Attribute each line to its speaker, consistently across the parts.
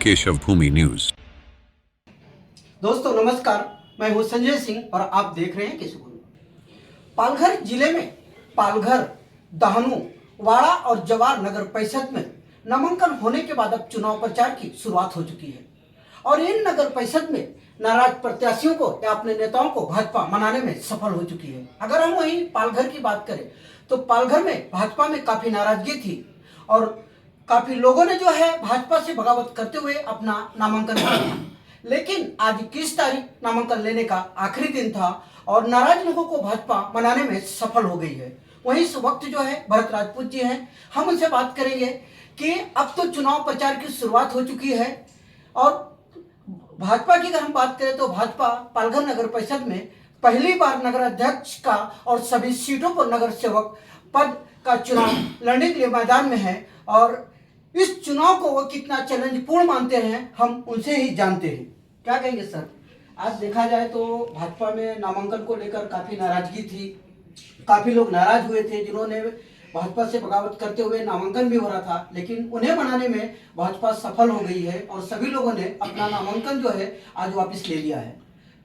Speaker 1: केशव भूमि news.
Speaker 2: दोस्तों नमस्कार, मैं हूं संजय सिंह और आप देख रहे हैं केशव भूमि। पालघर जिले में पालघर, दहनू, वाड़ा और जवार नगर परिषद में नामांकन होने के बाद अब चुनाव प्रचार की शुरुआत हो चुकी है और इन नगर परिषद में नाराज प्रत्याशियों को या अपने नेताओं को भाजपा मनाने में सफल हो चुकी है। अगर हम वहीं पालघर की बात करें तो पालघर में भाजपा में काफी नाराजगी थी और काफी लोगों ने जो है भाजपा से बगावत करते हुए अपना नामांकन किया। लेकिन आज 21 तारीख नामांकन लेने का आखिरी दिन था और नाराज लोगों को भाजपा मनाने में सफल हो गई है। वहीं इस वक्त जो है भरत राजपूत जी हैं, हम उनसे बात करेंगे कि अब तो चुनाव प्रचार की शुरुआत हो चुकी है और भाजपा की अगर हम बात करें तो भाजपा पालघर नगर परिषद में पहली बार नगर अध्यक्ष का और सभी सीटों पर नगर सेवक पद का चुनाव लड़ने के लिए मैदान में है और इस चुनाव को वो कितना चैलेंजपूर्ण मानते हैं हम उनसे ही जानते हैं। क्या कहेंगे सर? आज देखा जाए तो भाजपा में नामांकन को लेकर काफी नाराजगी थी, काफी लोग नाराज हुए थे जिन्होंने भाजपा से बगावत करते हुए नामांकन भी हो रहा था, लेकिन उन्हें मनाने में भाजपा सफल हो गई है और सभी लोगों ने अपना नामांकन जो है आज वापस ले लिया है।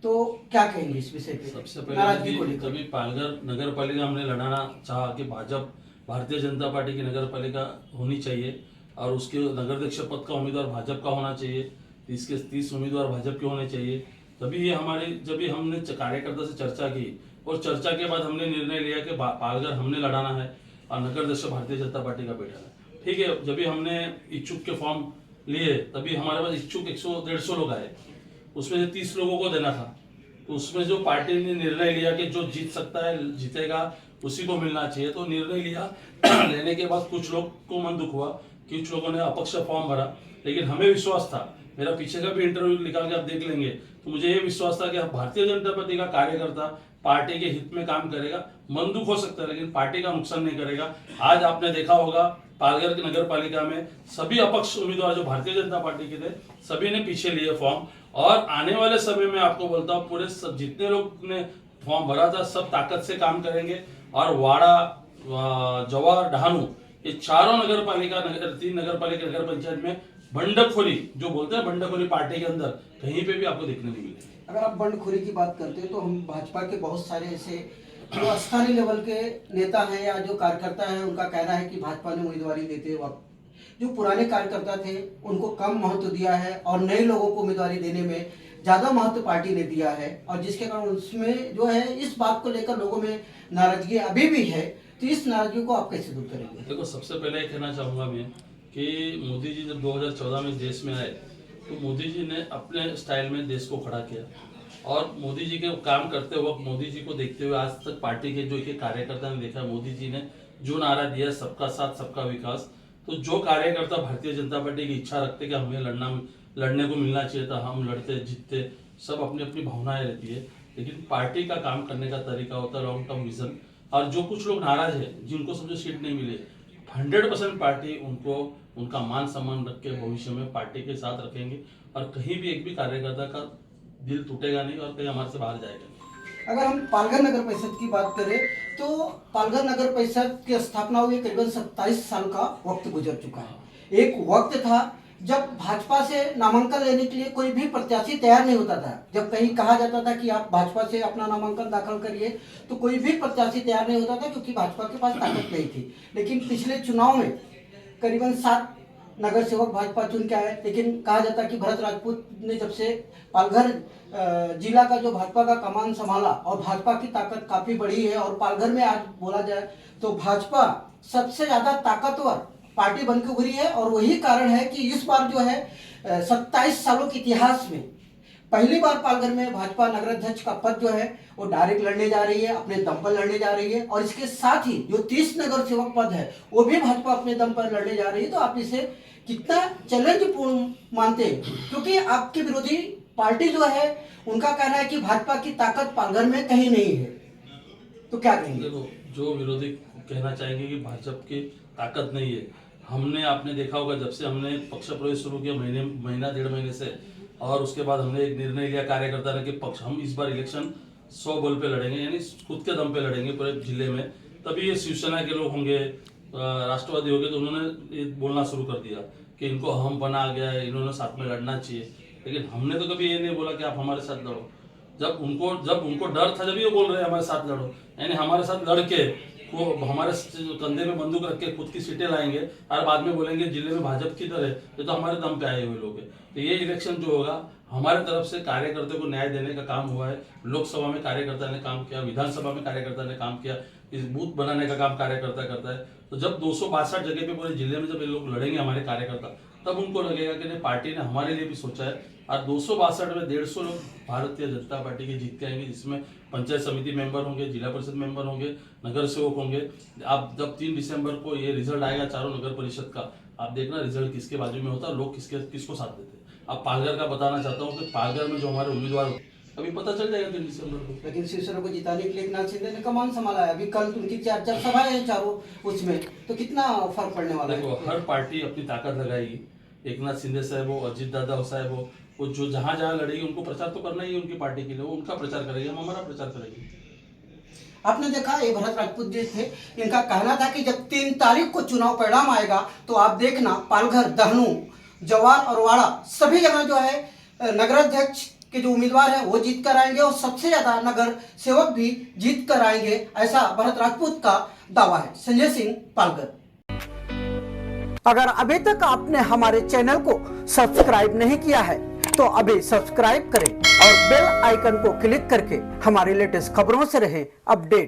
Speaker 2: तो क्या कहेंगे इस विषय पे?
Speaker 3: सबसे पहले कभी पालघर नगर पालिका हमने लड़ाना चाहा कि भारतीय जनता पार्टी की नगर पालिका होनी चाहिए और उसके नगराध्यक्ष पद का उम्मीदवार भाजपा का होना चाहिए, 30 उम्मीदवार भाजपा के होने चाहिए। तभी ये जब भी हमने कार्यकर्ता से चर्चा की और चर्चा के बाद हमने निर्णय लिया कि पालघर हमने लड़ाना है और नगराध्यक्ष भारतीय जनता पार्टी का बैठा है। ठीक है, जब भी हमने इच्छुक के फॉर्म लिए तभी हमारे पास इच्छुक 100-150 लोग आए, उसमें से 30 लोगों को देना था। तो उसमें जो पार्टी ने निर्णय लिया कि जो जीत सकता है जीतेगा उसी को मिलना चाहिए, तो निर्णय लिया। लेने के बाद कुछ लोग को मन दुख हुआ, कुछ लोगों ने अपक्ष फॉर्म भरा, लेकिन हमें विश्वास था, मेरा पीछे का भी इंटरव्यू निकाल के आप देख लेंगे, तो मुझे ये विश्वास था कि भारतीय जनता पार्टी का कार्यकर्ता पार्टी के हित में काम करेगा। मन दुख हो सकता है लेकिन पार्टी का नुकसान नहीं करेगा। आज आपने देखा होगा पालघर की नगर पालिका में सभी अपक्ष उम्मीदवार जो भारतीय जनता पार्टी के थे सभी ने पीछे लिए फॉर्म और आने वाले समय में आपको बोलता हूँ पूरे सब जितने लोग ने फॉर्म भरा था सब ताकत से काम करेंगे और वाड़ा, जवार, डहानू ये चारों नगर पालिका 3 नगर पालिका नगर पंचायत में बंडखोरी जो बोलते हैं बंडखोरी पार्टी के अंदर कहीं पे भी आपको देखने नहीं मिलेगी।
Speaker 2: अगर आप बंडखोरी की बात करते हैं तो हम भाजपा के बहुत सारे ऐसे जो स्थानीय लेवल के नेता हैं या जो कार्यकर्ता हैं उनका कहना है कि भाजपा ने उम्मीदवारी देते वक्त जो पुराने कार्यकर्ता थे उनको कम महत्व दिया है और नए लोगों को उम्मीदवारी देने में ज्यादा महत्व पार्टी ने दिया है और जिसके कारण उसमें जो है इस बात को लेकर लोगों में नाराजगी अभी भी है। तो इस नाराजगी को आप कैसे दूर करेंगे?
Speaker 3: देखो, सबसे पहले कहना चाहूंगा मैं कि मोदी जी जब 2014 में देश में आए तो मोदी जी ने अपने स्टाइल में देश को खड़ा किया और मोदी जी के काम करते वक्त मोदी जी को देखते हुए आज तक पार्टी के जो एक कार्यकर्ता ने देखा मोदी जी ने जो नारा दिया सबका साथ सबका विकास, तो जो कार्यकर्ता भारतीय जनता पार्टी की इच्छा रखते कि हमें लड़ने को मिलना चाहिए था, हम लड़ते जीतते, सब अपनी अपनी भावनाएं रहती है, लेकिन पार्टी का काम करने का तरीका होता है लॉन्ग टर्म विजन। और जो कुछ लोग नाराज है जिनको समझो सीट नहीं मिले, 100% पार्टी उनको उनका मान सम्मान रख के भविष्य में पार्टी के साथ रखेंगे और कहीं भी एक भी कार्यकर्ता का दिल टूटेगा नहीं और कहीं हमारे से बाहर जाएगा नहीं।
Speaker 2: अगर हम पालघर नगर परिषद की बात करें तो पालघर नगर परिषद की स्थापना हुई करीबन 27 साल का वक्त गुजर चुका है। एक वक्त था जब भाजपा से नामांकन लेने के लिए कोई भी प्रत्याशी तैयार नहीं होता था। जब कहीं कहा जाता था कि आप भाजपा से अपना नामांकन दाखिल करिए तो कोई भी प्रत्याशी तैयार नहीं होता था क्योंकि भाजपा के पास ताकत नहीं थी। लेकिन पिछले चुनाव में करीबन 7 नगर सेवक भाजपा चुन के आए, लेकिन कहा जाता कि भरत राजपूत ने जब से पालघर जिला का जो भाजपा का कमान संभाला और भाजपा की ताकत काफी बड़ी है और पालघर में आज बोला जाए तो भाजपा सबसे ज्यादा ताकतवर पार्टी बन के उभरी है और वही कारण है कि इस बार जो है 27 सालों के इतिहास में पहली बार पालघर में भाजपा नगराध्यक्ष का पद जो है वो डायरेक्ट लड़ने जा रही है, अपने दम पर लड़ने जा रही है और इसके साथ ही जो 30 नगर सेवक पद है वो भी भाजपा अपने दम पर लड़ने जा रही है। तो आप इसे कितना चैलेंजपूर्ण मानते हैं? क्योंकि आपके विरोधी पार्टी जो है उनका कहना है कि भाजपा की ताकत पालघर में कहीं नहीं है, तो क्या कहेंगे?
Speaker 3: देखो, जो विरोधी कहना चाहेंगे कि भाजपा की ताकत नहीं है, आपने देखा होगा जब से हमने पक्ष प्रवेश शुरू किया महीना 1.5 महीने से और उसके बाद हमने एक निर्णय लिया कार्यकर्ता ने कि पक्ष हम इस बार इलेक्शन 100 बल पे लड़ेंगे, यानी खुद के दम पे लड़ेंगे पूरे जिले में। तभी ये शिवसेना के लोग होंगे, राष्ट्रवादी होंगे, तो उन्होंने ये बोलना शुरू कर दिया कि इनको हम बना गया है, इन्होंने साथ में लड़ना चाहिए। लेकिन हमने तो कभी ये नहीं बोला कि आप हमारे साथ लड़ो। जब उनको डर था, जब ये बोल रहे हैं हमारे साथ लड़ो, यानी हमारे साथ लड़के वो हमारे कंधे में बंदूक रख के खुद की सीटें लाएंगे और बाद में बोलेंगे जिले में भाजपा की तरह, ये तो हमारे दम पे आए हुए लोग हैं। तो ये इलेक्शन जो होगा हमारे तरफ से कार्यकर्ता को न्याय देने का काम हुआ है। लोकसभा में कार्यकर्ता ने काम किया, विधानसभा में कार्यकर्ता ने काम किया, इस बूथ बनाने का काम कार्यकर्ता करता है। तो जब 262 जगह पे पूरे जिले में जब ये लोग लड़ेंगे हमारे कार्यकर्ता, तब उनको लगेगा कि नहीं, पार्टी ने हमारे लिए भी सोचा है। और 262 में 150 लोग भारतीय जनता पार्टी के जीत के आएंगे, जिसमें पंचायत समिति मेंबर होंगे, जिला परिषद मेंबर होंगे, नगर सेवक होंगे। आप जब 3 दिसंबर को ये रिजल्ट आएगा चारों नगर परिषद का, आप देखना रिजल्ट किसके बाजू में होता है, लोग किसको साथ देते हैं। अब पालघर का बताना चाहता हूँ कि पालघर में जो हमारे उम्मीदवार अभी पता चल जाएगा 3 दिसंबर को।
Speaker 2: लेकिन शिवसेना को जिताने के लिए एकनाथ शिंदे ने कमान संभाला है। अभी कल उनकी 4 सभाएं हैं चारों, उसमें तो कितना फर्क पड़ने वाला है।
Speaker 3: देखो, हर पार्टी अपनी ताकत लगाएगी। एकनाथ शिंदे साहब हो, अजीत दादा साहब हो, वो जो जहां लड़ेगी उनको प्रचार तो करना ही है उनकी पार्टी के लिए, वो उनका प्रचार करेंगे, हम हमारा प्रचार करेंगे।
Speaker 2: आपने देखा ये भरत राजपूत जी थे, इनका कहना था कि जब 3 तारीख को चुनाव परिणाम आएगा तो आप देखना पालघर, दहनू, जवार और वाड़ा सभी जगह जो है नगराध्यक्ष के जो उम्मीदवार है वो जीत कर आएंगे और सबसे ज्यादा नगर सेवक भी जीत कर आएंगे, ऐसा भरत राजपूत का दावा है। संजय सिंह, पालघर। अगर अभी तक आपने हमारे चैनल को सब्सक्राइब नहीं किया है तो अभी सब्सक्राइब करें और बेल आइकन को क्लिक करके हमारी लेटेस्ट खबरों से रहें अपडेट।